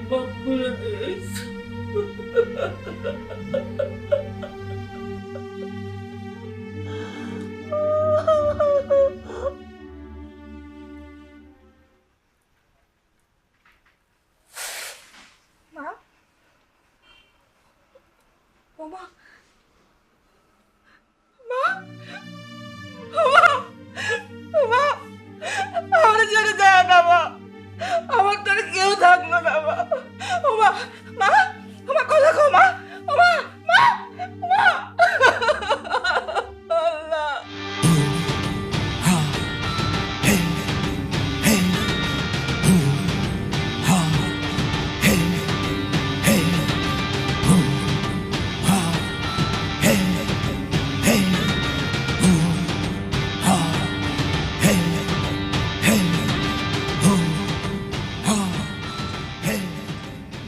মাফ করে দিস। মা, ও মা, মা, ও মা, ও মা, আমার ছেড়ে যায় না মা, আমার তো আর কেউ থাকলো না মা। ও মা, মা, ও মা, কথা কও মা, ও মা, মা, মা, আল্লাহ।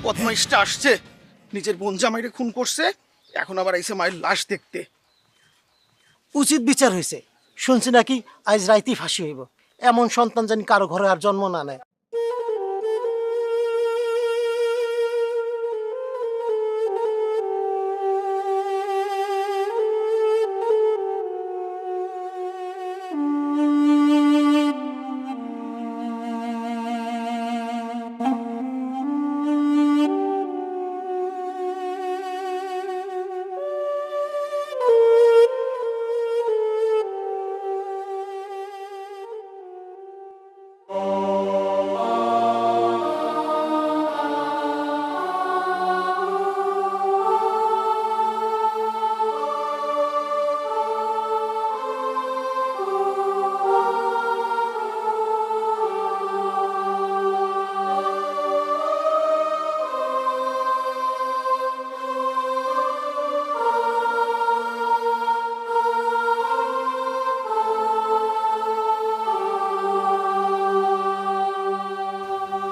বদমাইশটা আসছে, নিজের বোন জামাইরে খুন করছে, এখন আবার আইসে মায়ের লাশ দেখতে। উচিত বিচার হয়েছে। শুনছি নাকি আজ রাইতেই ফাঁসি হইব। এমন সন্তান জানি কারো ঘরে আর জন্ম না নেয়।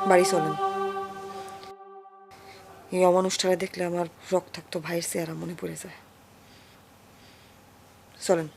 বাড়ি চলেন। এই অমানুষটারে দেখলে আমার রক্তাক্ত ভাইয়ের চেহারা মনে পড়ে যায়। চলেন।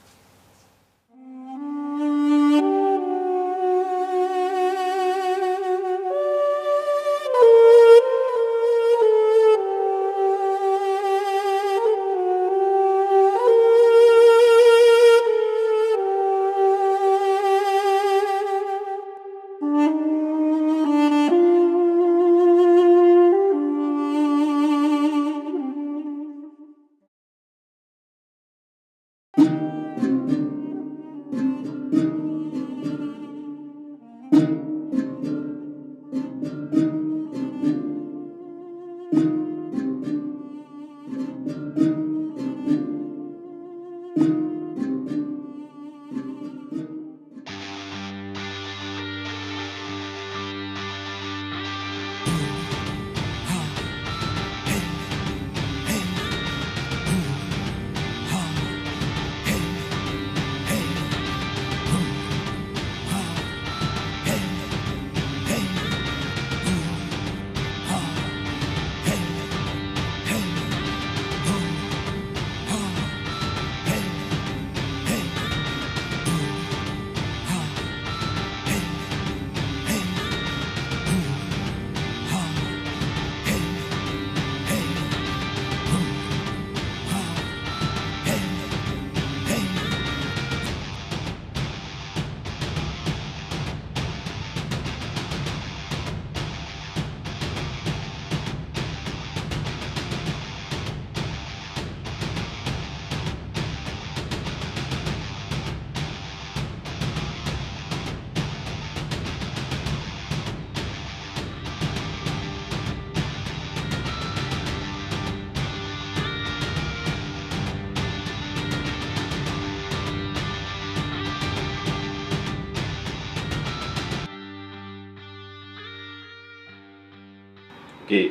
কি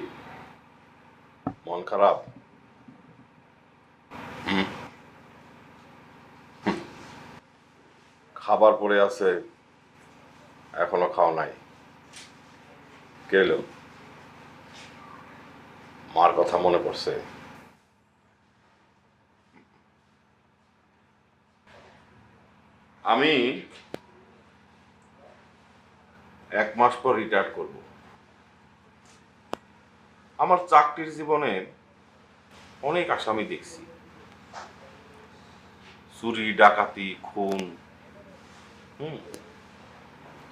মন খারাপ? খাবার পড়ে আছে, এখনো খাও নাই? কে এলো? মার কথা মনে পড়ছে? আমি 1 মাস পর রিটায়ার করব। আমার চাকরির জীবনে অনেক আসামি দেখছি, চুরি ডাকাতি খুন,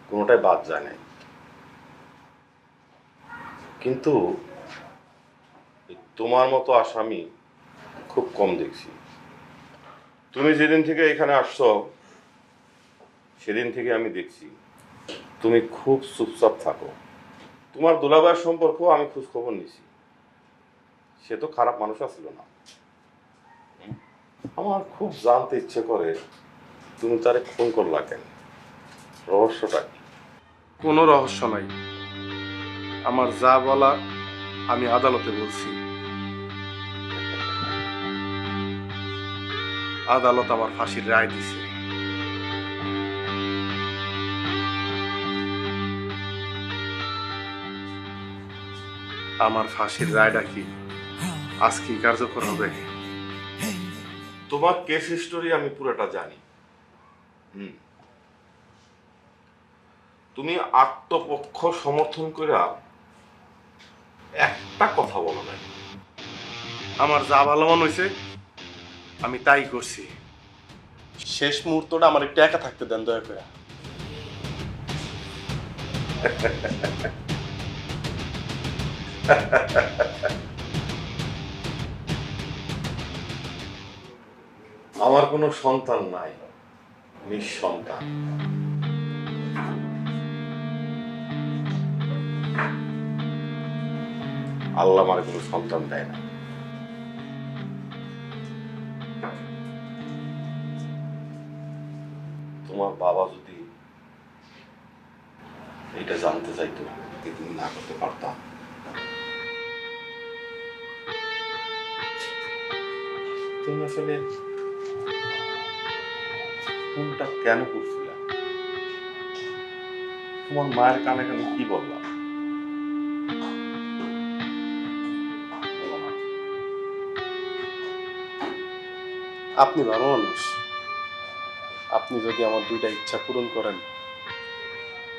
কোনোটাই বাদ যায় না। কিন্তু তোমার মতো আসামি খুব কম দেখছি। তুমি যেদিন থেকে এখানে আসছো সেদিন থেকে আমি দেখছি তুমি খুব চুপচাপ থাকো। তোমার দুলাভাইয়ের সম্পর্ক আমি খোঁজ খবর নিছি, সে তো খারাপ মানুষ ছিল না। আমার খুব জানতে ইচ্ছে করে তুমি তারে খুন করলা কেন, রহস্যটা কি? কোনো রহস্য নাই, আমার যা বলা আমি আদালতে বলছি। আদালত আমার ফাঁসির রায় দিছে। আমার ফাঁসির রায়টা কি আজকে কার্যকর হবে? তোমার কেস হিস্টোরি আমি পুরোটা জানি। তুমি আত্মপক্ষ সমর্থন করে একটা কথা বলো না। আমার যা ভালো মনে হয়েছে আমি তাই করছি। শেষ মুহূর্তটা আমার একটু একা থাকতে দেন দয়া করে। আমার কোনো সন্তান নাই, নিঃসন্তান। আল্লাহ আমার কোনো সন্তান দেয় না। তোমার বাবা যদি এটা জানতে চাইতো যে তুমি না করতে পারতাম। তুমি আসলে কোনটা কেন করছিলাম? তোমার মায়ের কানে কানে কি বললাম? আপনি ভালো মানুষ, আপনি যদি আমার দুইটা ইচ্ছা পূরণ করেন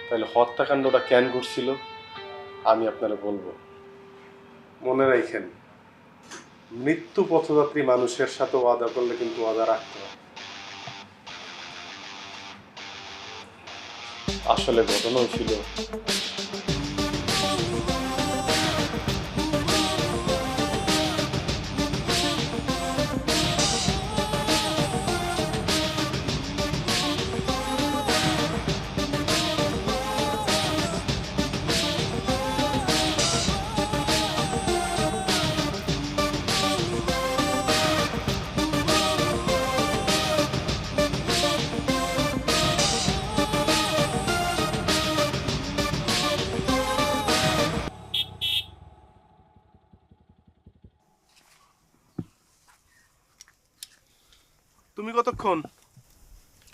তাহলে হত্যাকাণ্ডটা কেন করছিল আমি আপনারা বলবো। মনে রাখেন, মৃত্যু পথযাত্রী মানুষের সাথে ওয়াদা করলে কিন্তু ওয়াদা রাখতে হয়। আসলে ঘটনা ছিল তুমি কতক্ষণ?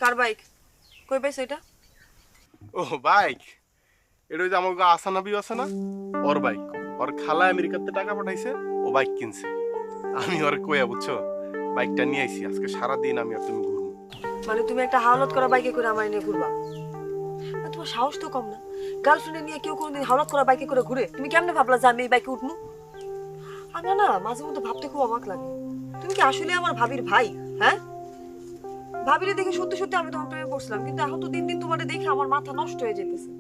কার বাইক? কই পাইছো এটা? ও বাইক, এটা ওই যে আমার আসানাবি আছে না, ওর বাইক। ওর খালা আমেরিকাতে টাকা পাঠাইছে, ও বাইক কিনছে। আমি ওর কইয়া বুঝছো বাইকটা নিয়ে আইছি। আজকে সারাদিন আমি আর তুমি ঘুরবো। মানে তুমি একটা হাওলাত করা বাইকে করে আমার নিয়ে ঘুরবা? তোমার সাহস তো কম না। গার্লফ্রেন্ডে নিয়ে কেউ কোনোদিন হাওলাত করা বাইকে করে ঘুরে? তুমি কেমনে ভাবলা যে আমি এই বাইকে উঠবো? আমার না মাঝে মধ্যে ভাবতে খুব অবাক লাগে, তুমি কি আসলে আমার ভাবির ভাই? হ্যাঁ, ভাবিরে দেখে সত্যি সত্যি আমি তোমার প্রেমে পড়ছিলাম, কিন্তু এখন তো দিন দিন তোমারে দেখে আমার মাথা নষ্ট হয়ে যেতেছে।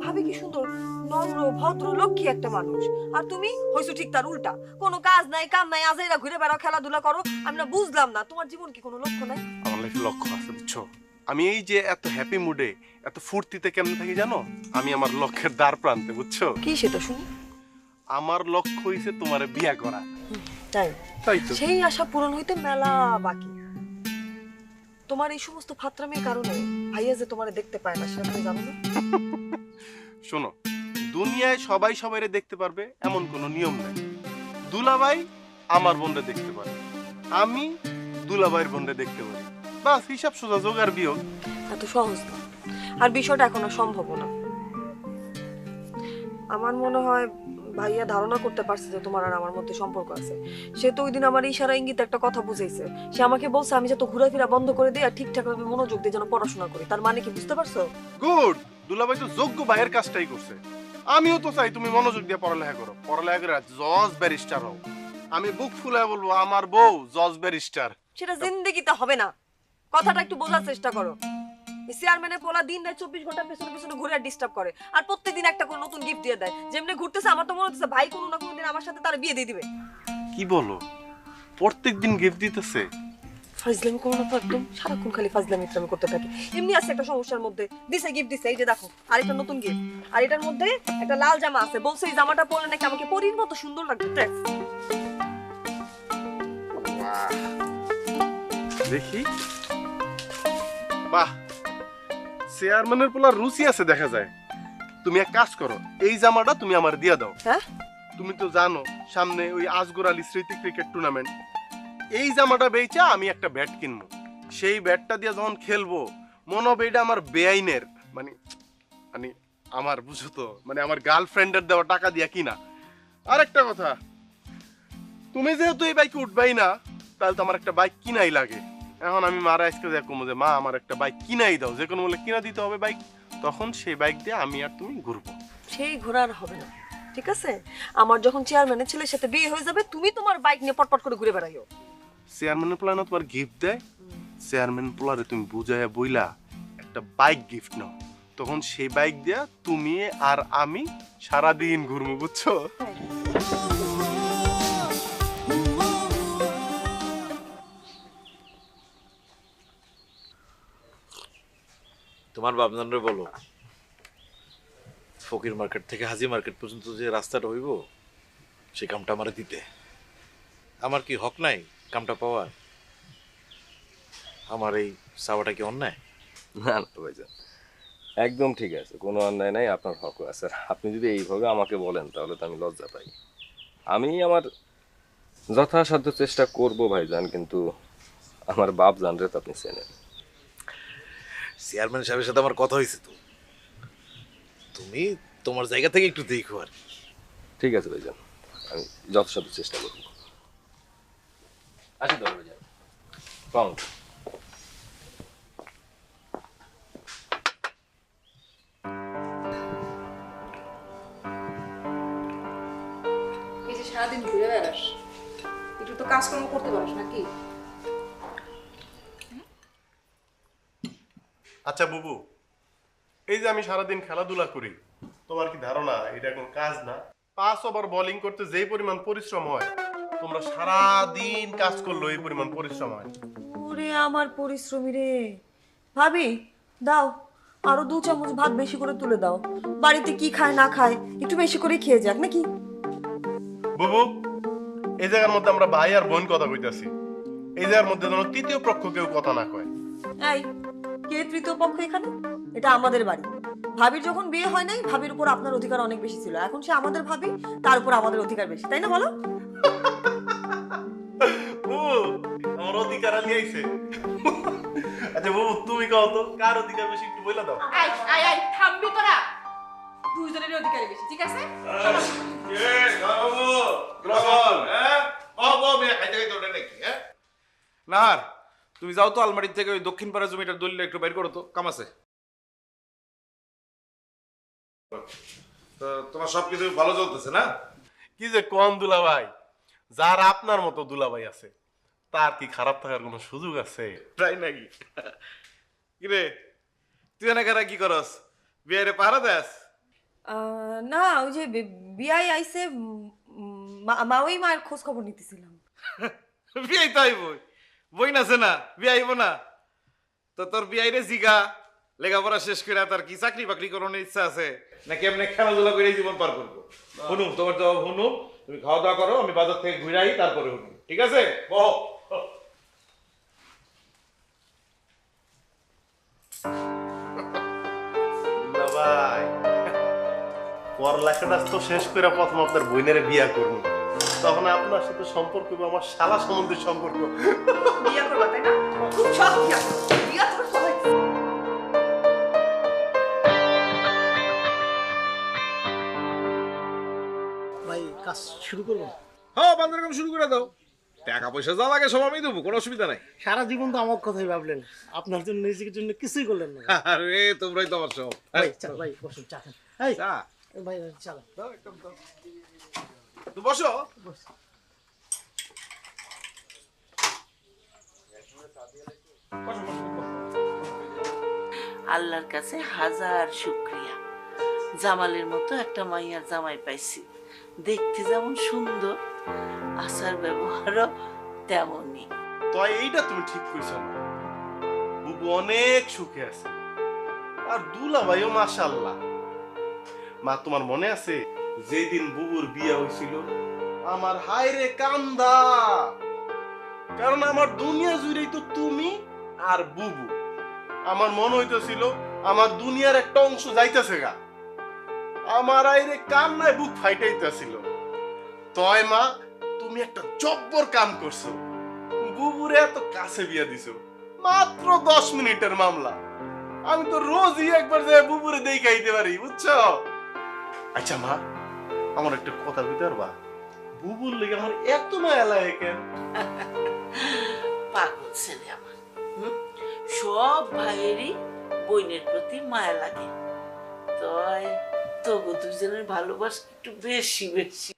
ভাবি কি সুন্দর, নম্র, ভদ্র, লক্ষ্মী একটা মানুষ, আর তুমি হইছো ঠিক তার উল্টা। কোনো কাজ নাই, কাম নাই, আজাইরা ঘুরে বেড়াও, খেলাধুলা করো। আমি না বুঝলাম না, তোমার জীবন কি কোনো লক্ষ্য নাই? আমার লাইফে লক্ষ্য আছে বুঝছো। আমি এই যে এত হ্যাপি মুডে, এত ফুর্তিতে কেমনে থাকি জানো? আমি আমার লক্ষ্যের দ্বার প্রান্তে, বুঝছো। কি সেটা শুনি? আমার লক্ষ্য হইছে তোমারে বিয়া করা। তাই? তাই তো। সেই আশা পূরণ হইতে মেলা বাকি। তোমার এই সমস্ত ফাত্রামির কারণে ভাইয়া যে তোমারে দেখতে পায় না, সেটা তুমি জানো না? শোনো, দুনিয়ায় সবাই সবাইরে দেখতে পারবে এমন কোনো নিয়ম নাই। দুলাভাই আমার বোনরে দেখতে পারে, আমি দুলাভাইয়ের বোনরে দেখতে পারি। বাস, হিসাব সোজা, যোগ আর বিয়োগ। এত সহজ না, আর বিষয়টা এখনো সম্ভব না। আমার মনে হয় ভাইয়া ধারণা করতে পারছে যে তোমার আর আমার মধ্যে সম্পর্ক আছে। সে তো ওই দিন আমার ইশারা ইঙ্গিতে একটা কথা বুঝাইছে। সে আমাকে বলছে আমি যাতে ঘোরাফেরা বন্ধ করে দিই আর ঠিকঠাক ভাবে মনোযোগ দিয়ে যেন পড়াশোনা করি। তার মানে কি বুঝতে পারছো? গুড, দুলাভাই তো যোগ্য ভাইয়ের কাজটাই করছে। আমিও তো চাই তুমি মনোযোগ দিয়ে পড়ালেখা করো, পড়ালেখা করে জজ ব্যারিস্টার হও। আমি বুক ফুলে বলবো আমার বউ জজ ব্যারিস্টার। সেটা জিন্দেগিতে হবে না, কথাটা একটু বোঝার চেষ্টা করো। চেয়ারম্যানের পোলা দিন রাত 24 ঘন্টা পেছনে পেছনে ঘুরে আর ডিস্টার্ব করে, আর প্রত্যেকদিন একটা করে নতুন গিফট দিয়ে দেয়। যেমনি ঘুরতেছে আমার তো মনে হচ্ছে ভাই কোনো না কোনো দিন আমার সাথে তার বিয়ে দিয়ে দিবে। কি বলো, প্রত্যেকদিন গিফট দিতেছে? ফাজলামি করো না তো, একদম সারাক্ষণ খালি ফাজলামি ইসলামি করতে থাকে। এমনি আছে একটা সমস্যার মধ্যে, দিছে গিফট দিছে, এই যে দেখো আরেকটা নতুন গিফট, আর এটার মধ্যে একটা লাল জামা আছে, বলছে এই জামাটা পরলে নাকি আমাকে পরীর মতো সুন্দর লাগবে। দেখ দেখি, বাহ, চেয়ারম্যানের পোলার রুচি আছে দেখা যায়। তুমি এক কাজ করো, এই জামাটা তুমি আমার দিয়া দাও। হ্যাঁ, তুমি তো জানো সামনে ওই আজগর আলী স্মৃতি ক্রিকেট টুর্নামেন্ট, এই জামাটা বেচা আমি একটা ব্যাট কিনবো। সেই ব্যাটটা দিয়ে যখন খেলবো মনে হবে এটা আমার বেআইনের, মানে মানে আমার, বুঝো তো, মানে আমার গার্লফ্রেন্ডের দেওয়া টাকা দিয়া কিনা। আর একটা কথা, তুমি যেহেতু এই বাইকে উঠবাই না, তাহলে তো আমার একটা বাইক কিনাই লাগে। এখন আমি মারা আজকে দেখো যে মা আমার একটা বাইক কিনাই দাও, যে কোনো বলে কিনা দিতে হবে বাইক, তখন সেই বাইক দিয়ে আমি আর তুমি ঘুরবো। সেই ঘোরার হবে না, ঠিক আছে? আমার যখন চেয়ারম্যানের ছেলের সাথে বিয়ে হয়ে যাবে, তুমি তোমার বাইক নিয়ে পটপট করে ঘুরে বেড়াইও। চেয়ারম্যানের পোলা না তোমার গিফট দেয়, চেয়ারম্যান পোলারে তুমি বুঝাইয়া বইলা একটা বাইক গিফট নাও, তখন সেই বাইক দিয়া তুমি আর আমি সারাদিন ঘুরবো, বুঝছো? তোমার বাবজানরে বলো ফকির মার্কেট থেকে হাজি মার্কেট পর্যন্ত যে রাস্তাটা হইব সেই কামটা আমার দিতে। আমার কি হক নাই কামটা পাওয়ার? আমার এই চাওয়াটা কি অন্যায়? না না ভাইজান, একদম ঠিক আছে, কোনো অন্যায় নাই, আপনার হক আছে। আর আপনি যদি এইভাবে আমাকে বলেন তাহলে তো আমি লজ্জা পাই। আমি আমার যথাসাধ্য চেষ্টা করব ভাইজান, কিন্তু আমার বাপ জানরে তো আপনি চেনেন। চেয়ারম্যান সাহেবের সাথে আমার কথা হয়েছে, তো তুমি তোমার জায়গা থেকে একটু দেখো আর কি। ঠিক আছে ভাইজান, আমি যথাসাধ্য চেষ্টা করব। আসি তো ভাইজান, পাউন্ড। এই যে সারাদিন ঘুরে বেড়াস, একটু তো কাজকর্ম করতে পারিস নাকি? আচ্ছা বুবু, এই যে আমি সারাদিন খেলাধুলা করি, তোমার কি ধারণা এটা কোন কাজ না? 5 ওভার বোলিং করতে যেই পরিমাণ পরিশ্রম হয়, তোমরা সারাদিন কাজ করলো এই পরিমাণ পরিশ্রম হয়। ওরে আমার পরিশ্রমী রে। ভাবি, দাও আরো 2 চামচ ভাত বেশি করে তুলে দাও। বাড়িতে কি খায় না খায় একটু বেশি করে খেয়ে যাক নাকি? বুবু, এই জায়গার মধ্যে আমরা ভাই আর বোন কথা কইতাছি, এই জায়গার মধ্যে যেন তৃতীয় পক্ষ কেউ কথা না কয়। এই, কে তৃতীয় পক্ষ এখানে? এটা আমাদের বাড়ি। ভাবির যখন বিয়ে হয় নাই, ভাবির উপর আপনার অধিকার অনেক বেশি ছিল, এখন সে আমাদের ভাবি, তার উপর আমাদের অধিকার বেশি, তাই না বলো? বুবু, আমার অধিকার আলি আইছে। আচ্ছা বুবু, তুমি কও তো কার অধিকার বেশি, একটু বইলা দাও। আই আই আই থামবি তোরা, দুইজনেরই অধিকারী বেশি, ঠিক আছে? নাহার, তুমি যাও তো আলমারির থেকে ওই দক্ষিণ পাড়া জমিটার দলিল একটু বের করো তো, কাম আছে। তো তোমার সবকিছু ভালো চলতেছে না? কি যে কম দুলাভাই, যার আপনার মতো দুলাভাই আছে তার কি খারাপ থাকার কোনো সুযোগ আছে? তাই নাকি? কিরে, তুই এখানে কি করস? বিয়েরে পাহারা দেস? না, ওই যে বিয়াই আইছে, ওই মায়ের খোঁজ খবর নিতেছিলাম। বিয়াই তো আইবই, বই নাছে না, বিয়ে আইব না? তো তোর বিয়াইরে জিগা লেখাপড়া শেষ করে তার কি চাকরি বাকরি করানোর ইচ্ছা আছে নাকি এমনি খেলাধুলা করে জীবন পার করবো? শুনুন, তোমার জবাব শুনুন, তুমি খাওয়া দাওয়া করো, আমি বাজার থেকে ঘুরে আই, তারপরে শুনুন, ঠিক আছে? বহ। ভাই, পড়ালেখাটা তো শেষ করে প্রথম আপনার বোনের বিয়া করবো, তখন আপনার সাথে সম্পর্ক হবে আমার শালা সম্বন্ধের সম্পর্ক। বিয়া করবা তাই না? খুব শখ বিয়া, বিয়া তো সবাই। ভাই কাজ শুরু করবো? হ্যাঁ, বাজার কাম শুরু করে দাও। টাকা পয়সা যা লাগে সব আমি দেবো, কোনো অসুবিধা নাই। সারা জীবন তো আমার কথাই ভাবলেন, আপনার জন্য নিজের জন্য কিছুই করলেন না। আরে তোমরাই তো আমার সব। ভাই চা, ভাই বসুন, চা খান। এই চা? ভাই চালা। তুই বসো। আল্লাহর কাছে হাজার শুক্রিয়া, জামালের মতো একটা মাইয়ার জামাই পাইছি। দেখতে যেমন সুন্দর, আচার ব্যবহারও তেমনই। তো এইটা তুমি ঠিক কইছো না, বুবু অনেক সুখে আছে, আর দুলা ভাইও মাশাআল্লাহ। মা তোমার মনে আছে যেদিন বুবুর বিয়ে হয়েছিল, আমার হায়রে কান্দা, কারণ আমার দুনিয়া জুড়েই তো তুমি আর বুবু। আমার মনে হইতেছিল আমার দুনিয়ার একটা অংশ যাইতেছে গা, আমার আইরে কান্নায় বুক ফাইটাইতেছিল। তয় মা তুমি একটা জব্বর কাম করছো, বুবুরে এত কাছে বিয়া দিছো, মাত্র 10 মিনিটের মামলা। আমি তো রোজই একবার যাই বুবুরে দেখাইতে পারি, বুঝছো? আচ্ছা মা, আমার একটা কথা বলতে পারবা, বুবুর লেগে আমার এত মায়া লাগে কেন? পাগল ছেলে আমার। সব ভাইয়েরই বোনের প্রতি মায়া লাগে, তয় তবু দুজনের ভালোবাসা একটু বেশি বেশি।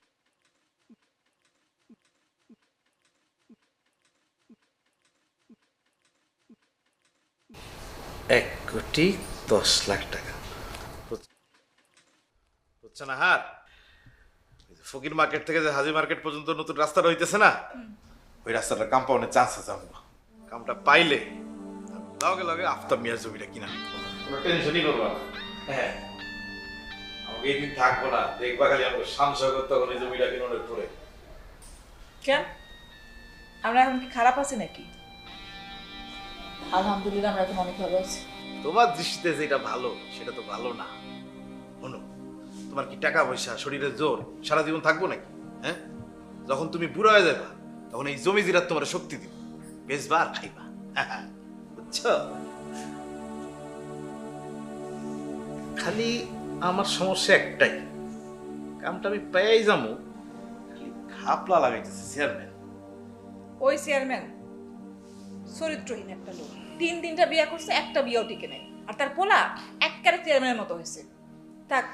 1,10,00,000 টাকা হচ্ছে না হার? ফকির মার্কেট থেকে যে হাজি মার্কেট পর্যন্ত নতুন রাস্তাটা হইতেছে না, ওই রাস্তাটার কাম পাওয়ার চান্স আছে আমার। কামটা পাইলে লগে লগে আফতাব মিয়ার জমিটা কিনা নিব। কোনো টেনশনই করবো না। হ্যাঁ, আমাকে এই দিন থাকবো না, দেখবা খালি আমাকে সংশয় করতে হবে জমিটা কিনানোর পরে। কেন, আমরা এখন কি খারাপ আছি নাকি? আলহামদুলিল্লাহ আমরা এখন অনেক ভালো আছি। তোমার দৃষ্টিতে যেটা ভালো সেটা তো ভালো না। শোনো, তোমার কি টাকা পয়সা, শরীরের জোর সারা জীবন থাকবো নাকি? হ্যাঁ, যখন তুমি বুড়া হয়ে যাবা তখন এই জমি জিরাত তোমার শক্তি দিব, বেচবা আর খাইবা। বুঝছো? খালি আমার সমস্যা একটাই, কামটা আমি পেয়েই যাবো, খালি খাপলা লাগাইতেছে চেয়ারম্যান। ওই চেয়ারম্যান চরিত্রহীন একটা লোক, 3 বিয়ে করছে, একটা বিয়েও টিকে নেই, আর তার পোলা একবারে চেয়ারম্যানের মতো হয়েছে। থাক,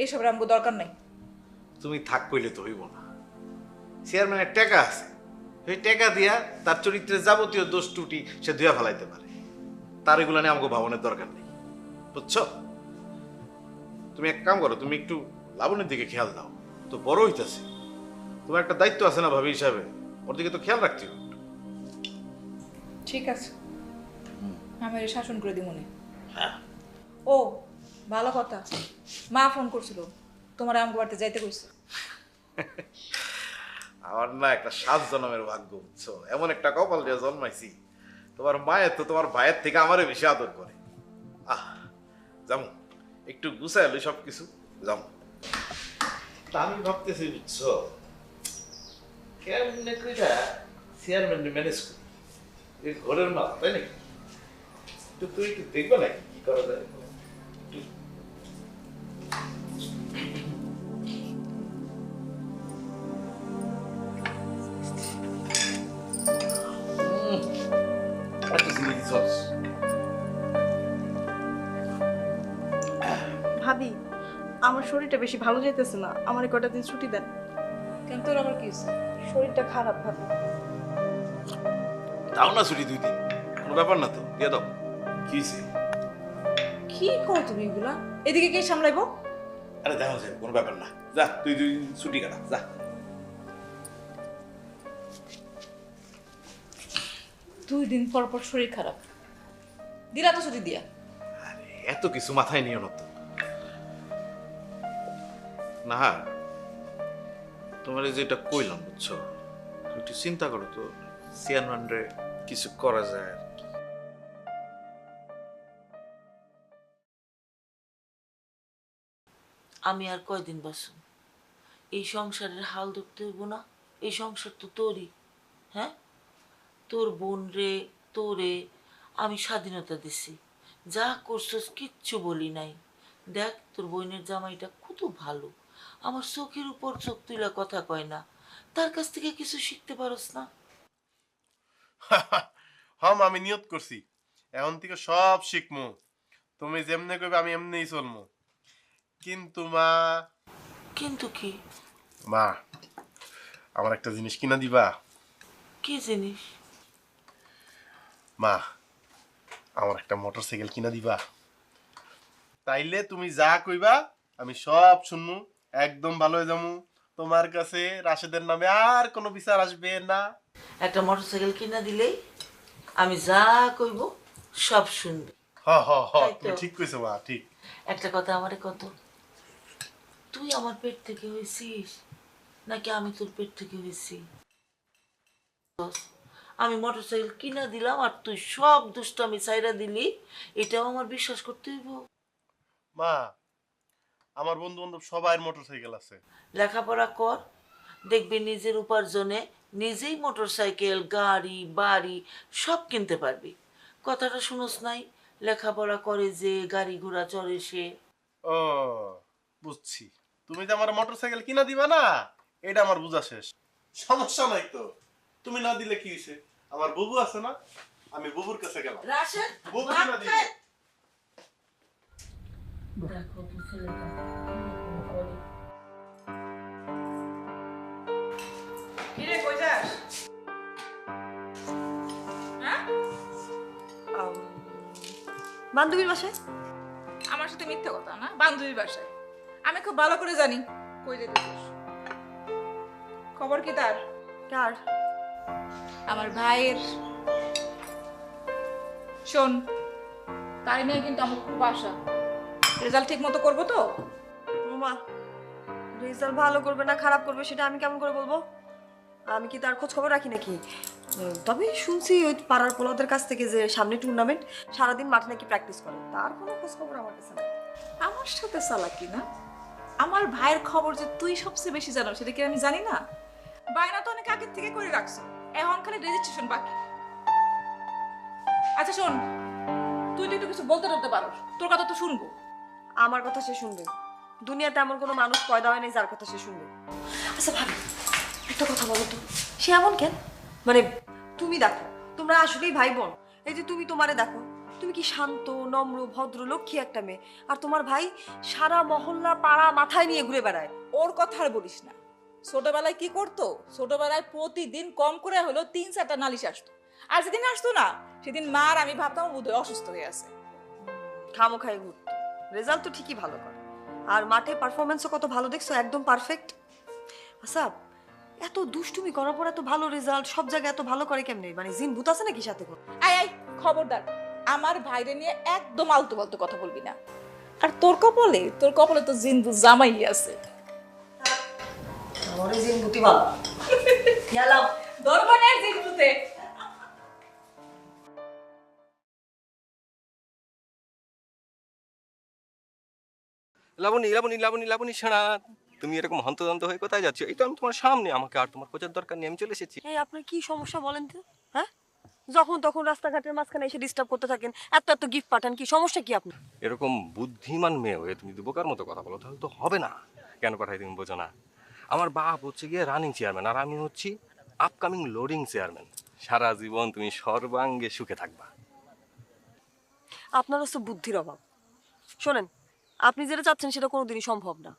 এইসবের আমগো দরকার নাই। তুমি থাক কইলে তো হইব না, চেয়ারম্যানের টাকা আছে, সেই টাকা দিয়া তার চরিত্রের যাবতীয় দোষ ত্রুটি সে ধুয়া ফেলাইতে পারে, তার এগুলো নিয়ে আমাকে ভাবনের দরকার নেই। বুঝছো? তুমি এক কাম করো, তুমি একটু লাবণের দিকে খেয়াল দাও, তো বড় হইতেছে, তোমার একটা দায়িত্ব আছে না ভাবি হিসাবে, ওর দিকে তো খেয়াল রাখতে হবে। ঠিক আছে, আমি এর শাসন করে দিব মনে। হ্যাঁ, ও ভালো কথা, মা ফোন করছিল, তোমার আমগো বাড়িতে যাইতে কইছে। আমার না একটা 7 জন্মের ভাগ্য, বুঝছো? এমন একটা কপাল দিয়ে জন্মাইছি, তোমার মায়ের তো তোমার ভাইয়ের থেকে আমারে বেশি আদর করে। যেমন একটু গুছাই এলো সবকিছু, যেমন তা আমি ভাবতেছি, বুঝছো, কেমনে কইরা চেয়ারম্যান ম্যানেজ করি, এই ঘরের মা, তাই নাকি? তো তুই একটু দেখবে নাকি কি করা যায়? ভাবি, আমার শরীরটা বেশি ভালো যাইতেছে না, আমার কটা দিন ছুটি দেন। কেন, তোর আবার কি হয়েছে? শরীরটা খারাপ ভাবি। দাও না ছুটি 2 দিন, কোনো ব্যাপার না তো, দিয়ে দাও। কি হয়েছে? কি করো তুমি এগুলা? এদিকে কে সামলাইবো? আরে দেখা যাবে, কোনো ব্যাপার না, যা তুই 2 দিন ছুটি কাটা, যা। 2 দিন পর পর শরীর খারাপ, দিলা তো ছুটি দিয়া। আরে এত কিছু মাথায় নিও না তো। না, তোমার যেটা কইলাম, বুঝছো, একটু চিন্তা করো তো, চেয়ারম্যান রে কিছু করা যায় আর কি। আমি আর কয়দিন বাঁচব? এই সংসারের হাল ধরতে হইব না? এই সংসার তো তোরই। হ্যাঁ, তোর বোন রে, তোরে আমি স্বাধীনতা দিছি, যা করছস কিচ্ছু বলি নাই। দেখ, তোর বোনের জামাইটা কত ভালো, আমার চোখের উপর চোখ তুইলা কথা কয় না, তার কাছ থেকে কিছু শিখতে পারস না? হম, আমি নিয়ত করছি এখন থেকে সব শিখমু, তুমি যেমনে কইবে আমি এমনিই চলমু। কিন্তু মা, কিন্তু কি? মা আমার একটা জিনিস কিনা দিবা? কি জিনিস? মা আমার একটা মোটরসাইকেল কিনা দিবা? তাইলে তুমি যা কইবা আমি সব শুনমু, একদম ভালো হয়ে যামু। তোমার কাছে রাশেদের নামে আর কোনো বিচার আসবে না। একটা মোটরসাইকেল কিনা দিলেই আমি যা কইব সব শুনবে। হ হ হ, তাই তো। তুমি ঠিক কইছো মা, ঠিক। একটা কথা আমারে কত, তুই আমার পেট থেকে হয়েছিস নাকি আমি তোর পেট থেকে হয়েছি? আমি মোটরসাইকেল কিনা দিলাম আর তুই সব দুষ্টামি চাইরা দিলি, এটাও আমার বিশ্বাস করতে হইব? মা আমার বন্ধু বান্ধব সবার মোটরসাইকেল আছে। লেখাপড়া কর, দেখবি নিজের উপার্জনে নিজেই মোটরসাইকেল, গাড়ি, বাড়ি সব কিনতে পারবি। কথাটা শুনোস নাই? লেখাপড়া করে যে, গাড়ি ঘোড়া চড়ে সে। ও বুঝছি, তুমি যে আমার মোটরসাইকেল কিনা দিবা না এটা আমার বুঝা শেষ। সমস্যা নাই তো, তুমি না দিলে কি হইছে, আমার বুবু আছে না, আমি বুবুর কাছে গেলাম, রাশেদ, বুবু কিনা দিবে। দেখো তো ছেলেটা কেমন করে। কিরে কই যাস? হ্যাঁ? বান্ধবীর বাসায়। আমার সাথে মিথ্যা কথা না, বান্ধবীর বাসায়। আমি খুব ভালো করে জানি কই যেতেছিস। খবর কি তার? কার? আমার ভাইয়ের। শোন, তাই নিয়ে কিন্তু আমার খুব আশা। রেজাল্ট ঠিক মতো করবো তো? রুমা, রেজাল্ট ভালো করবে না খারাপ করবে সেটা আমি কেমন করে বলবো? আমি কি তার খোঁজ খবর রাখি নাকি? তবে শুনছি ওই পাড়ার পোলাদের কাছ থেকে যে সামনে টুর্নামেন্ট, সারাদিন মাঠে নাকি প্র্যাকটিস করে। তার কোনো খোঁজ খবর আমার কাছে নেই। আমার সাথে চালাকি না? আমার ভাইয়ের খবর যে তুই সবচেয়ে বেশি জানো সেটা কি আমি জানি না? বায়না তো অনেক আগের থেকে করে রাখছো, এখন খালি রেজিস্ট্রেশন বাকি। আচ্ছা শোন, তুই তো একটু কিছু বলতে টলতে পারো, তোর কথা তো শুনবো। আমার কথা সে শুনবে? দুনিয়াতে এমন কোনো মানুষ পয়দা হয় নাই যার কথা সে শুনবে। আচ্ছা ভাবি, একটা কথা বলো তো, সে এমন কেন? মানে তুমি দেখো, তোমরা আসলেই ভাই বোন। এই যে তুমি তোমারে দেখো, তুমি কি শান্ত, নম্র, ভদ্র, লক্ষ্মী একটা মেয়ে, আর তোমার ভাই সারা মহল্লা পাড়া মাথায় নিয়ে ঘুরে বেড়ায়। ওর কথা আর বলিস না। ছোটবেলায় কি করতো, ছোটবেলায় প্রতিদিন কম করে হলো 3-4টা নালিশ আসতো। আর যেদিন আসতো না সেদিন মার আমি ভাবতাম বোধহয় অসুস্থ হয়ে আছে। খামোখাই ঘুরতো। রেজাল্ট তো ঠিকই ভালো করে, আর মাঠে পারফরমেন্সও কত ভালো দেখছো, একদম পারফেক্ট। আচ্ছা, এত দুষ্টুমি করার পর এত ভালো রেজাল্ট, সব জায়গায় এত ভালো করে কেমনে? মানে জিন ভূত আছে নাকি সাথে করে? আই আই, খবরদার আমার ভাইরে নিয়ে একদম আলতু ফালতু কথা বলবি না। আর তোর কপালে তো জিন্দু জামাই আছে। আমার জিন ভূতি ভালো গেলাম দরবানের জিন্দুতে। লাবণী লাবণী লাবণী লাবণী সোনা, তুমি এরকম হন্তদন্ত হয়ে কোথায় যাচ্ছ? এই তো আমি তোমার সামনে, আমাকে আর তোমার খোঁজার দরকার নেই, আমি চলে এসেছি। এই আপনার কি সমস্যা বলেন তো? হ্যাঁ, যখন তখন রাস্তাঘাটের মাঝখানে এসে ডিস্টার্ব করতে থাকেন, এত এত গিফট পাঠান, কি সমস্যা কি আপনার? এরকম বুদ্ধিমান মেয়ে হয়ে তুমি যদি বোকার মতো কথা বলো তাহলে তো হবে না। কেন পাঠাই তুমি বোঝো না? আমার বাপ হচ্ছে গিয়ে রানিং চেয়ারম্যান, আর আমি হচ্ছি আপকামিং লোডিং চেয়ারম্যান। সারা জীবন তুমি সর্বাঙ্গে সুখে থাকবা। আপনার হচ্ছে বুদ্ধির অভাব। শোনেন, আপনি যেটা চাচ্ছেন সেটা কোনোদিনই সম্ভব না।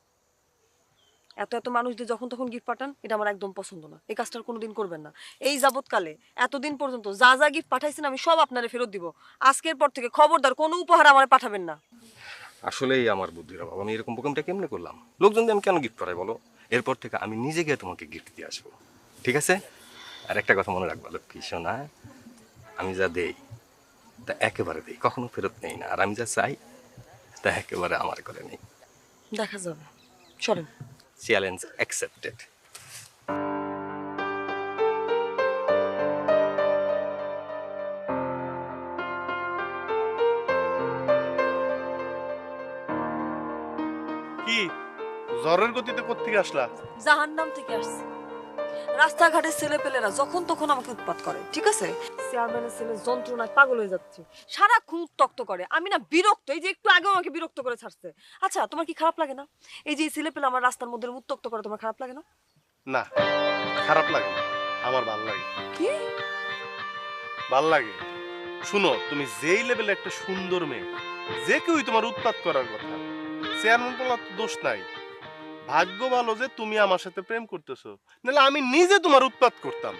এত এত মানুষদের যখন তখন গিফট পাঠান, এটা আমার একদম পছন্দ না। এই কাজটা কোনোদিন করবেন না। এই যাবৎকালে এতদিন পর্যন্ত যা যা গিফট পাঠাইছেন আমি সব আপনারে ফেরত দিব। আজকের পর থেকে খবরদার কোনো উপহার আমার পাঠাবেন না। আসলেই আমার বুদ্ধির অভাব। আমি এরকম বোকামটা কেমনে করলাম? লোকজন দিয়ে আমি কেন গিফট করাই বলো? এরপর থেকে আমি নিজে গিয়ে তোমাকে গিফট দিয়ে আসবো, ঠিক আছে? আর একটা কথা মনে রাখবা লক্ষ্মী সোনা, আমি যা দেই তা একেবারে দেই, কখনো ফেরত নেই না। আর আমি যা চাই তা একেবারে আমার করে নেই। দেখা যাবে, চলেন। Challenge accepted. কি জ্বরের গতিতে কোত্থেকে আসলা? জাহান্নাম থেকে আসছে। রাস্তাঘাটে ছেলে পেলেরা যখন তখন আমাকে উৎপাত করে, ঠিক আছে? চেয়ারম্যানের ছেলে যন্ত্রণায় পাগল হয়ে যাচ্ছে, সারাক্ষণ উত্তক্ত করে। আমি না বিরক্ত, এই যে একটু আগেও আমাকে বিরক্ত করে ছাড়ছে। আচ্ছা, তোমার কি খারাপ লাগে না এই যে ছেলে পেলে আমার রাস্তার মধ্যে উত্তক্ত করে? তোমার খারাপ লাগে না? না, খারাপ লাগে না, আমার ভাল লাগে। কি ভাল লাগে? শুনো, তুমি যেই লেভেলে একটা সুন্দর মেয়ে, যে কেউই তোমার উৎপাত করার কথা, চেয়ারম্যান বলার তো দোষ নাই। ভাগ্য ভালো যে তুমি আমার সাথে প্রেম করতেছো, নাহলে আমি নিজে তোমার উৎপাত করতাম।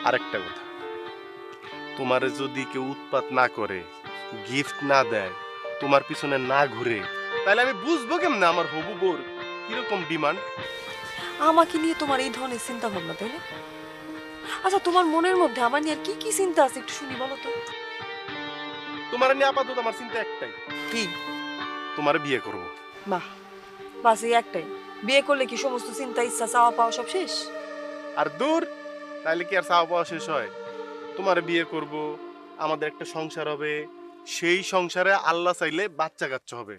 আরেকটা কথা, তোমারে যদি কেউ উৎপাত না করে, গিফট না দেয়, তোমার পিছনে না ঘুরে, তাহলে আমি বুঝবো কেমনে আমার হবু বউর কিরকম ডিমান্ড। আমাকে নিয়ে তোমার এই ধরনের চিন্তা ভাবনা, তাই না? আচ্ছা, তোমার মনের মধ্যে আমার নিয়ে আর কি কি চিন্তা আছে একটু শুনি বলো তো। তোমার নিয়ে আপাতত আমার চিন্তা একটাই, কি? তোমারে বিয়ে করব। বাহ, বাস এই একটাই? বিয়ে করলে কি সমস্ত চিন্তা ইচ্ছা চাওয়া পাওয়া সব শেষ? আর দূর, তাহলে কি আর চাওয়া পাওয়া শেষ হয়? তোমারে বিয়ে করব, আমাদের একটা সংসার হবে, সেই সংসারে আল্লাহ চাইলে বাচ্চা কাচ্চা হবে,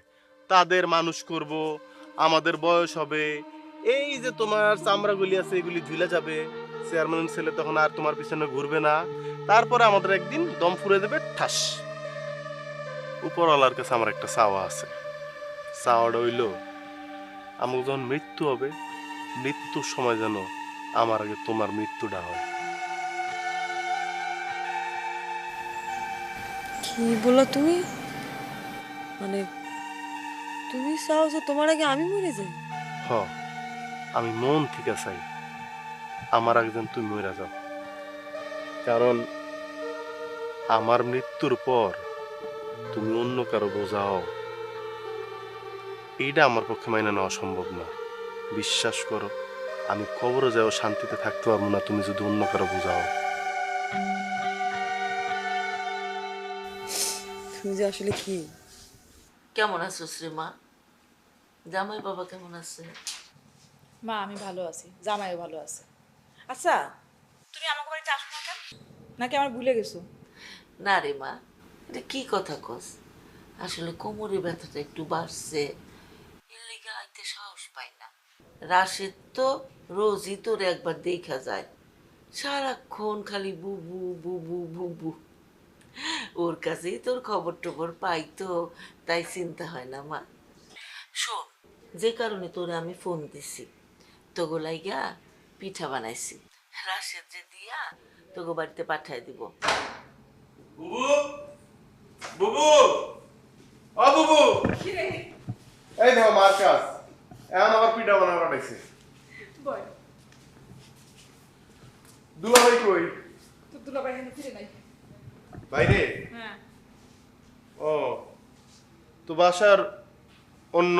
তাদের মানুষ করব, আমাদের বয়স হবে, এই যে তোমার চামড়াগুলি আছে এগুলি ঝুলে যাবে, চেয়ারম্যান ছেলে তখন আর তোমার পিছনে ঘুরবে না, তারপরে আমাদের একদিন দম ফুরে দেবে ঠাস। উপরওয়ালার কাছে আমার একটা চাওয়া আছে, চাওয়াটা হইল আমার যখন মৃত্যু হবে, মৃত্যুর সময় যেন আমার আগে তোমার মৃত্যুটা হয়। কি বললা তুমি? মানে তুমি চাও যে তোমার আগে আমি মরে যাই? হ, আমি মন থেকে চাই আমার একজন তুমি মরে যাও, কারণ আমার মৃত্যুর পর তুমি অন্য কারো বোঝাও, এইটা আমার পক্ষে মাইনে নেওয়া সম্ভব না। বিশ্বাস করো, আমি কবরে যাও শান্তিতে থাকতে পারবো না তুমি যদি অন্য কারো বোঝাও। তুমি যে আসলে কি? কেমন আছো শ্রীমা? জামাই বাবা কেমন আছে? মা আমি ভালো আছি, জামাইও ভালো আছে। আচ্ছা, তুমি আমাকে বাড়িতে আসো না কেন? নাকি আমার ভুলে গেছো? না রে মা, এটা কি কথা কস? আসলে কোমরে ব্যথাটা একটু বাড়ছে, এর লেগে আইতে সাহস পাই না। রাশেদ তো রোজই তোর একবার দেখা যায়, সারাক্ষণ খালি বুবু বুবু বুবু। ওর কাছেই তোর খবর টবর পাই তো, তাই চিন্তা হয় না মা। শোন, যে কারণে তোরে আমি ফোন দিছি, তোগো লাইগা পিঠা বানাইছি, রাশেদ যে দিয়া তোগো বাড়িতে পাঠাই দিব। বুবু, বুবু, ও বুবু, এই দেখো মার কাজ, এখন আবার পিঠা বানা পাঠাইছে। দুলাভাই কই? তোর দুলাভাই এখানে ফিরে নাই। বাইরে? হ্যাঁ। ও, তো বাসার অন্য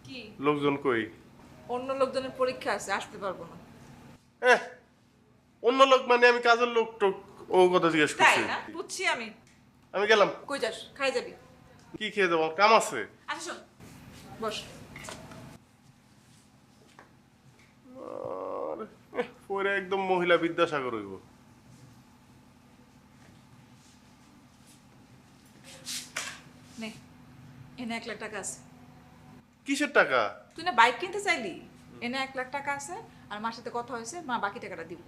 কি? লোকজন কই? অন্য লোকজনের পরীক্ষা আছে, আসতে পারবো না। অন্য লোক মানে আমি কাজের লোক টোক ও কথা জিজ্ঞেস তাই করছি। না? বুঝছি আমি। আমি গেলাম। কই যাস? খাই যাবি? কি খেয়ে যাবো, কাম আছে। আচ্ছা শোন, বস। পরে একদম মহিলা বিদ্যাসাগর হইব। নে, এনে 1 লাখ টাকা আছে। কিসের টাকা? তুই না বাইক কিনতে চাইলি, এনে 1 লাখ টাকা আছে, আর মার সাথে কথা হয়েছে, মা বাকি টাকাটা দিব।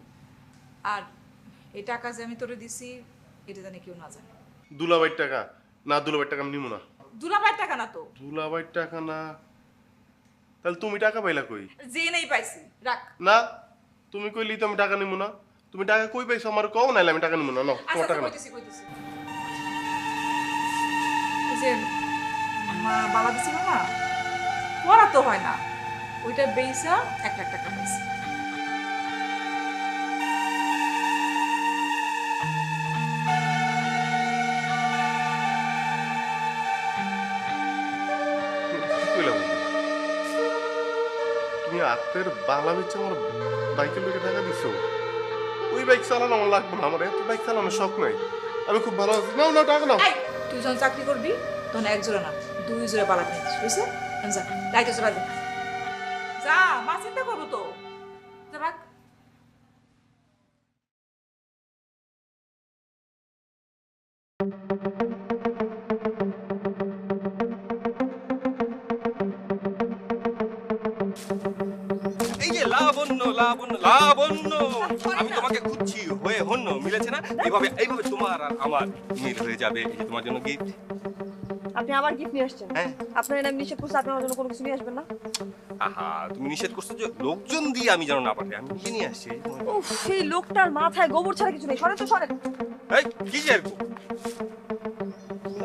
আর এই টাকা যে আমি তোরে দিছি, এটা জানি কেউ না জানে। দুলাভাইয়ের টাকা? না, দুলাভাইয়ের টাকা আমি নিব না। দুলাভাইয়ের টাকা না তো। দুলাভাইয়ের টাকা না, তাহলে তুমি টাকা পাইলা কই? যে নেই পাইছি, রাখ। না, তুমি কইলি তো আমি টাকা নিব না। তুমি টাকা কই পাইছো আমার কও, নাইলে আমি টাকা নিব না। নাও তোমার আচ্ছা টাকা নাও। কইতেছি। এই যে মা বাবা দিছিল না, পড়া তো হয় না, ওইটা বেইসা 1 লাখ টাকা পাইছি। কি কইলাম? তুমি হাতের বালা বেচে আমার বাইকের লোকে টাকা দিছো? ওই বাইক চালানো আমার লাগবে না, আমার এত বাইক চালানোর শখ নাই। আমি খুব ভালো আছি। নাও নাও টাকা নাও। এই, তুই যখন চাকরি করবি তখন 1 জোড়া না 2 জোড়া বালা কিনিস, বুঝছে? যা, লাইট আছে বাজে। যা, মা চিন্তা করবো তো। যা রাখ। এই যে লাবণ্য লাবণ্য লাবণ্য, আমি তোমাকে খুঁজছি, হয়ে হন্য মিলেছে না? এইভাবে এইভাবে তোমার আর আমার মিল হয়ে যাবে। এই যে তোমার জন্য গিফট। আপনি আমার গিফট নিয়ে আসছেন? হ্যাঁ। আপনার নাম নিষেধ করছে, আপনি আমার জন্য কোনো কিছু নিয়ে আসবেন না? আহা, তুমি নিষেধ করছো যে লোকজন দিয়ে আমি যেন না পাঠাই, আমি নিজে নিয়ে আসছি। উফ, সেই লোকটার মাথায় গোবর ছাড়া কিছু নেই। সরেন তো, সরেন। এই কি যে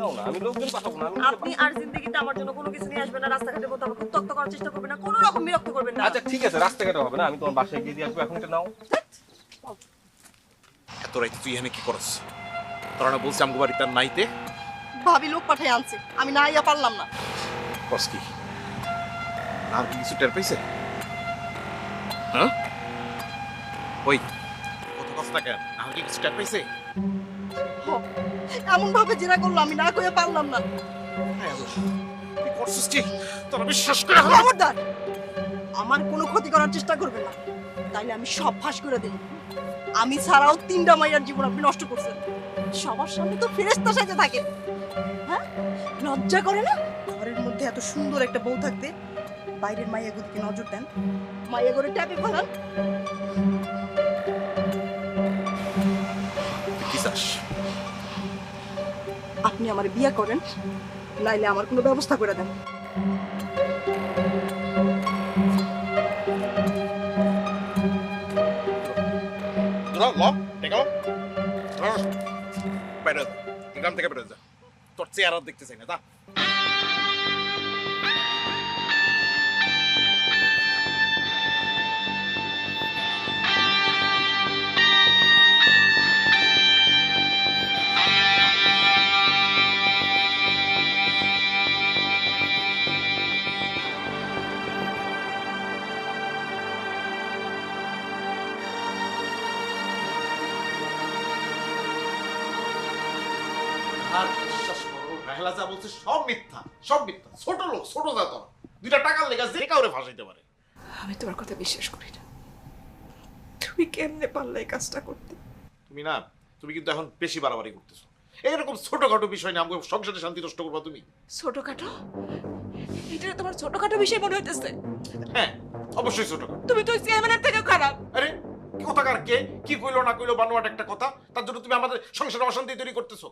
যাও না, আমি লোকজন পাঠাবো না। আপনি আর জিন্দগিতে আমার জন্য কোনো কিছু নিয়ে আসবেন না, রাস্তাঘাটে কোথাও আমাকে উত্ত্যক্ত করার চেষ্টা করবেন না, কোনো রকম বিরক্ত করবেন না। আচ্ছা ঠিক আছে, রাস্তাঘাটে হবে না, আমি তোমার বাসায় গিয়ে দিয়ে আসবো। এখন এটা নাও। এত রাইতে তুই এখানে কি করছ? তোরা না বলছি আমগো বাড়ি তার নাইতে ভাবি লোক পাঠাই আনছে, আমি না ইয়া পারলাম না। কস কি আর কি কিছু টের পাইছে? হ্যাঁ ওই কত কষ্ট কেন আর কি কিছু টের পাইছে? এমন ভাবে জেরা করলো আমি না কইয়া পারলাম না। হ্যাঁ তুই করছিস কি? তোরা বিশ্বাস করে খবরদার আমার কোনো ক্ষতি করার চেষ্টা করবেন না, তাইলে আমি সব ফাঁস করে দিই। আমি ছাড়াও 3টা মাইয়ার জীবন আপনি নষ্ট করছেন। সবার সামনে তো ফেরেশতা সাজে থাকেন, হ্যাঁ লজ্জা করে না? ঘরের মধ্যে এত সুন্দর একটা বউ থাকতে বাইরের মাইয়াগুদিকে নজর দেন, মাইয়া করে ট্যাপে ফেলান। কি চাস? আপনি আমার বিয়ে করেন, নাইলে আমার কোনো ব্যবস্থা করে দেন। গ্রাম থেকে বেরো যা, তোর চেহারা দেখতে চাই না। তা আর বিশ্বাস করো, রাহেলা যা বলছে সব মিথ্যা, সব মিথ্যা। ছোট লোক, ছোট জাত, 2টা টাকার লেগে যে কাউরে ফাঁসাইতে পারে। আমি তোমার কথা বিশ্বাস করি না। তুমি কেমনে পারলে এই কাজটা করতে? তুমি না, তুমি কিন্তু এখন বেশি বাড়াবাড়ি করতেছো। এইরকম ছোটখাটো বিষয় নিয়ে আমাকে সংসারে শান্তি নষ্ট করবা তুমি। ছোটখাটো? এটা তোমার ছোটখাটো বিষয় মনে হইতেছে? হ্যাঁ অবশ্যই ছোটখাটো। তুমি তো চেয়ারম্যানের থেকেও খারাপ। আরে কি কথাকার কে কি কইলো না কইলো বানোয়াট একটা কথা, তার জন্য তুমি আমাদের সংসারে অশান্তি তৈরি করতেছো।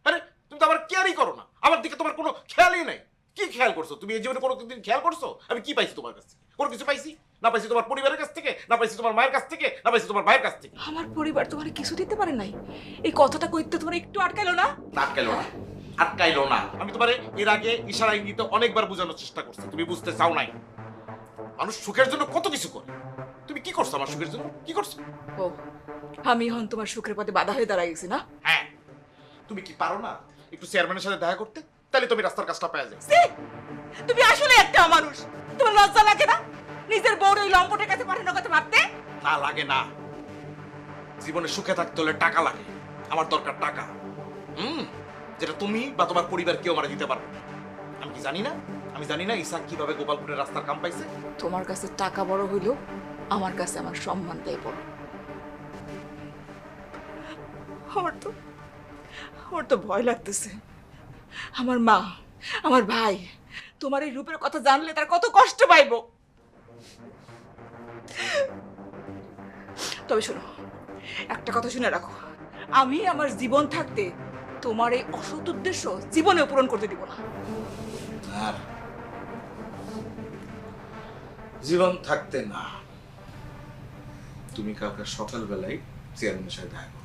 আরে তুমি তো আমার কেয়ারই করো না, আমার দিকে তোমার কোনো খেয়ালই নাই। কি খেয়াল করছো তুমি? এই জীবনে কোনো দিন খেয়াল করছো আমি কি পাইছি তোমার কাছ থেকে? কোনো কিছু পাইছি না? পাইছি তোমার পরিবারের কাছ থেকে, না পাইছি তোমার মায়ের কাছ থেকে, না পাইছি তোমার ভাইয়ের কাছ থেকে। আমার পরিবার তোমার কিছু দিতে পারে নাই? এই কথাটা কইতে তোমার একটু আটকাইলো না? আটকাইলো না, আটকাইলো না। আমি তোমারে এর আগে ইশারা ইঙ্গিতে অনেকবার বোঝানোর চেষ্টা করছি, তুমি বুঝতে চাও নাই। মানুষ সুখের জন্য কত কিছু করে, তুমি কি করছো আমার সুখের জন্য? কি করছো? ও আমি এখন তোমার সুখের পথে বাধা হয়ে দাঁড়াই গেছি না? হ্যাঁ তুমি কি পারো না একটু চেয়ারম্যানের সাথে দেখা করতে? তাহলে তুমি রাস্তার কাজটা পেয়ে যাবে। তুমি আসলে একটা মানুষ, তোমার লজ্জা লাগে না নিজের বউর ওই লম্পটের কাছে পাঠানোর কথা ভাবতে? না লাগে না, জীবনে সুখে থাকতে হলে টাকা লাগে। আমার দরকার টাকা, যেটা তুমি বা তোমার পরিবার কেউ আমার দিতে পারবে না। আমি কি জানি না? আমি জানি না ইসাক কিভাবে গোপালপুরের রাস্তার কাম পাইছে। তোমার কাছে টাকা বড় হইলো, আমার কাছে আমার সম্মানটাই বড়। আমার তো ভয় লাগতেছে। আমার মা, আমার ভাই তোমার এই রূপের কথা জানলে তার কত কষ্ট পাইব। তবে শোনো, একটা কথা শুনে রাখো, আমি আমার জীবন থাকতে তোমার এই অসৎ উদ্দেশ্য জীবনে পূরণ করতে দিব না। আর জীবন থাকতে না, তুমি কালকে সকালবেলায় চেয়ারম্যানের সাথে দেখা করো।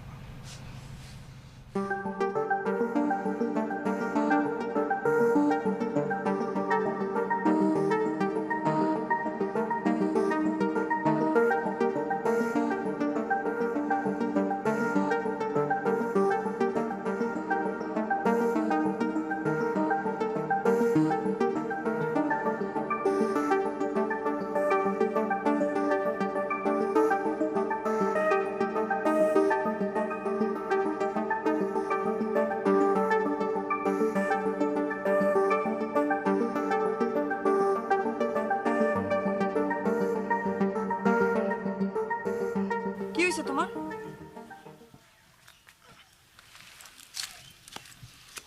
কি হয়েছে তোমার?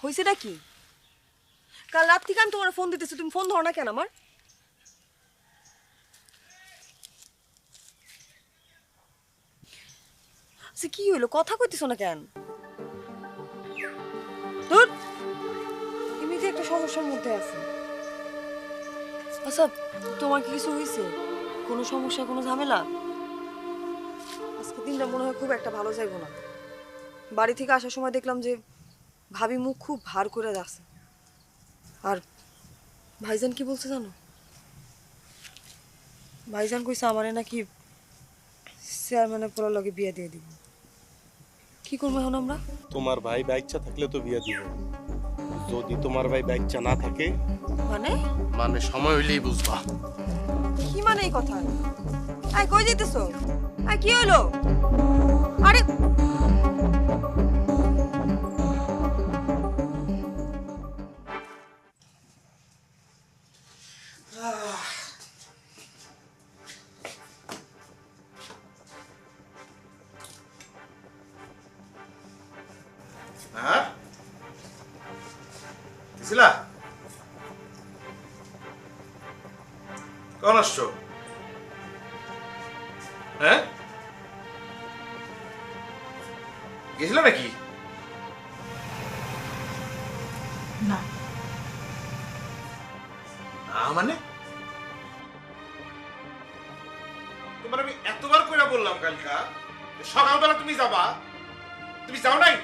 হয়েছেটা কি? কাল রাত থেকে আমি তোমার ফোন দিতেছি, তুমি ফোন ধরো না কেন আমার? আচ্ছা কি হইলো, কথা কইতেছো না কেন? ধুর, এমনিতে একটা সমস্যার মধ্যে আছে। আচ্ছা তোমার কি কিছু হয়েছে? কোনো সমস্যা, কোনো ঝামেলা? আজকে দিনটা মনে হয় খুব একটা ভালো যাইবো না। বাড়ি থেকে আসার সময় দেখলাম যে ভাবি মুখ খুব ভার করে রাখছে। আর ভাইজান কি বলছে জানো? ভাইজান কইছে আমারে নাকি চেয়ারম্যানের পোলার লগে বিয়ে দিয়ে দিব। কি করবো এখন আমরা? তোমার ভাই বাচ্চা থাকলে তো বিয়া দিব, যদি তোমার ভাই বাচ্চা না থাকে মানে মানে সময় হইলেই বুঝবা। কি মানে এই কথা? আই কই যেতেছো? আই কি হলো? আরে হ্যাঁ দিছিলা কখন আসছো? হ্যাঁ গেছিল নাকি? না না মানে তোমার আমি এতবার কইরা বললাম কালকা সকালবেলা তুমি যাবা, তুমি যাও নাই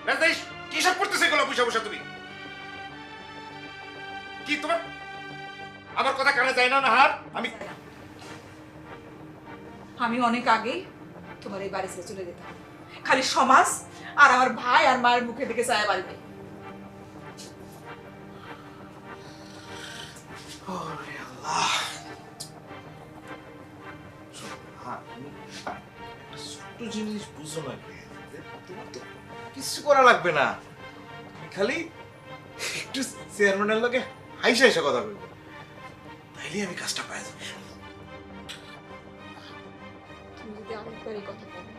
না? যাই কি সব করতেছে এগুলো বসে বসে? তুমি কি তোমার আমার কথা কানে যায় না? নাহার আমি অনেক আগেই তোমার এই বাড়ি ছেড়ে চলে যেতাম, খালি সমাজ আর আমার ভাই আর মায়ের মুখে দিকে চায় বাড়িতে। ছোট্ট জিনিস বুঝো না কে? তোমার তো কিছু করা লাগবে না, তুমি খালি একটু চেয়ারম্যানের লগে হাইসা হাইসা কথা বলবো, তাইলে আমি কাজটা পাই যাবো। তুমি যদি আরেকবার এই কথা বলো,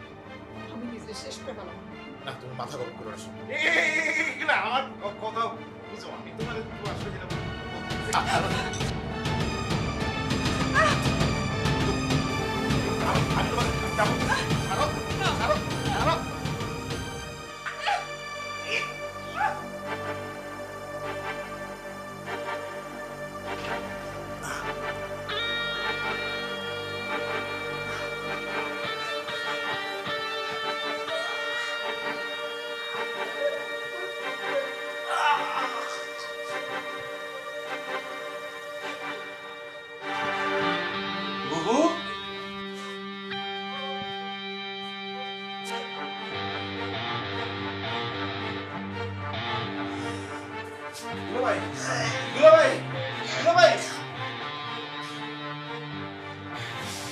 আমি নিজের শেষ করে ফেলাম। না তুমি মাথা গরম করে আসো। না আমার কথা বুঝো, আমি তোমার আসলে যেটা আমি তোমার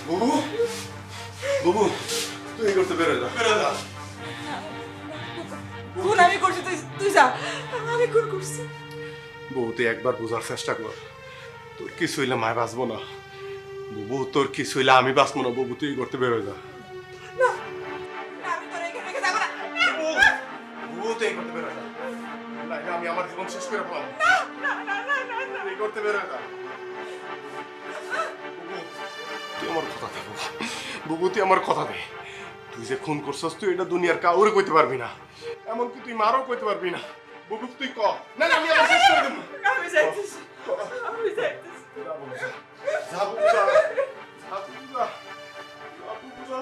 বুবু, বুবু তুই এই করতে বেরো যা, বেরো যা। খুন আমি করছি, তুই তুই যা। আমি খুন করছি। বুবু তুই একবার বোঝার চেষ্টা কর, তোর কিছু হইলে মায় বাঁচবো না। বুবু তোর কিছু হইলে আমি বাঁচবো না। বুবু তুই এই করতে বেরো যা। আমি তোর এখানে রেখে যাবো না। বুবু তুই এই করতে বেরো যা, নাইলে আমি আমার জীবন শেষ করে ফেলাম। তুই এই করতে বেরো যা। তুই আমার কথা দে বুবু, বুবু তুই আমার কথা দে। তুই যে খুন করছস তুই এটা দুনিয়ার কাউরে কইতে পারবি না, এমনকি তুই মারও কইতে পারবি না। বুবু তুই ক, না আমি আমার শেষ করে দেব। আমি যাইতেছি, আমি যাইতেছি। যা বুবু যা, যা বুবু যা, যা বুবু যা, যা বুবু যা।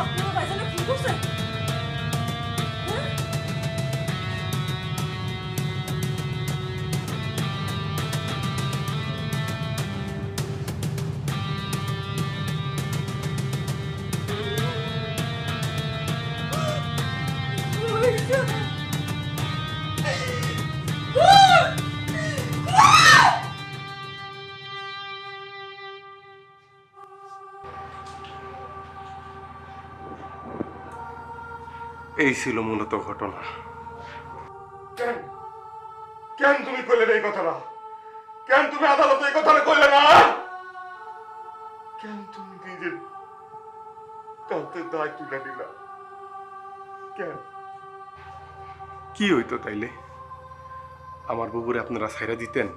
আপনারা ভাইজানকে কি করছেন? এই ছিল মূলত ঘটনা। কেন কেন তুমি কইলে এই কথাটা? কেন তুমি আদালতে এই কথাটা কইলে না? কেন তুমি নিজের কাউকে দায় তুলে দিলা? কেন কি হইতো তাইলে? আমার বুবুরে আপনারা ছাইরা দিতেন?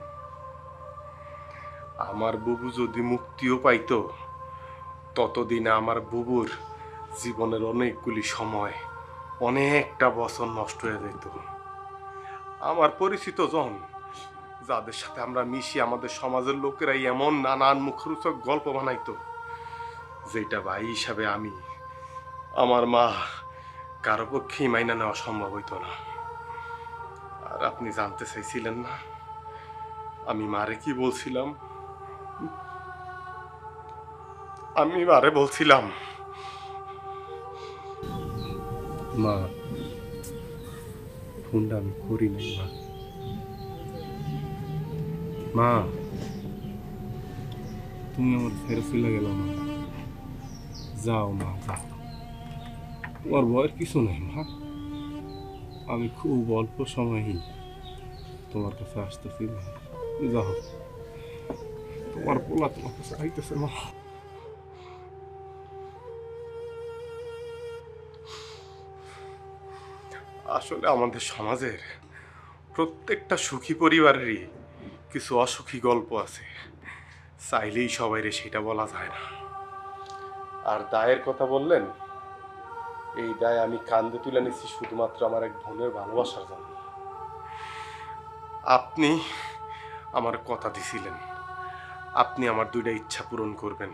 আমার বুবু যদি মুক্তিও পাইতো, ততদিনে আমার বুবুর জীবনের অনেকগুলি সময়, অনেকটা বছর নষ্ট হয়ে যেত। আমার পরিচিত জন যাদের সাথে আমরা মিশি, আমাদের সমাজের লোকেরাই এমন নানান মুখরোচক গল্প বানাইতো, যেটা ভাই হিসাবে আমি, আমার মা কারো পক্ষেই মাইনা নেওয়া সম্ভব হইতো না। আর আপনি জানতে চাইছিলেন না আমি মারে কি বলছিলাম? আমি মারে বলছিলাম, মা ফোনটা আমি করি নাই মা। মা তুমি আমার ফেরে ফেলে গেল মা। যাও মা যাও, তোমার ভয়ের কিছু নেই মা। আমি খুব অল্প সময়ই তোমার কাছে আসতেছি মা। যাও, তোমার পোলা তোমার কাছে আইতেছে মা। আসলে আমাদের সমাজের প্রত্যেকটা সুখী পরিবারেরই কিছু অসুখী গল্প আছে, চাইলেই সবাইরে সেটা বলা যায় না। আর দায়ের কথা বললেন, এই দায় আমি কাঁধে তুলে নিচ্ছি শুধুমাত্র আমার এক বোনের ভালোবাসার জন্য। আপনি আমার কথা দিছিলেন আপনি আমার দুইটা ইচ্ছা পূরণ করবেন।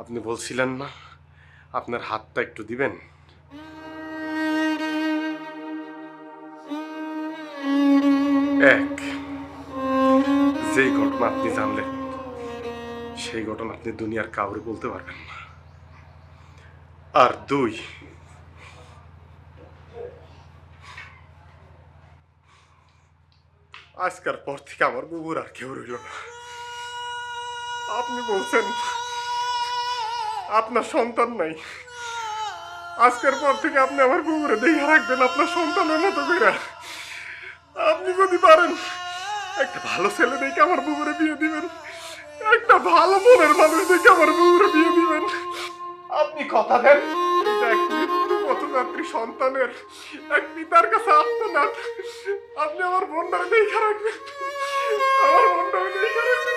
আপনি বলছিলেন না আপনার হাতটা একটু দিবেন? এক, যেই ঘটনা আপনি জানলেন সেই ঘটনা আপনি দুনিয়ার কাউরে বলতে পারবেন না। আর দুই, আজকের পর থেকে আমার বুবুর আর কেউ রইল না। আপনি বলছেন আপনার সন্তান নাই, আজকের পর থেকে আপনি আমার বুবুরে দেখে রাখবেন আপনার সন্তানের মতো করে। আপনি যদি পারেন একটা ভালো ছেলে দেখে আমার বুবুরে বিয়ে দিবেন, একটা ভালো মনের মানুষ দেখে আমার বুবুরে বিয়ে দিবেন। আপনি কথা দেন, এটা এক মৃত্যু পথযাত্রী সন্তানের এক পিতার কাছে আত্মনাথ। আপনি আমার বোনটাকে দেখে রাখবেন, আমার বোনটাকে দেখে রাখবেন।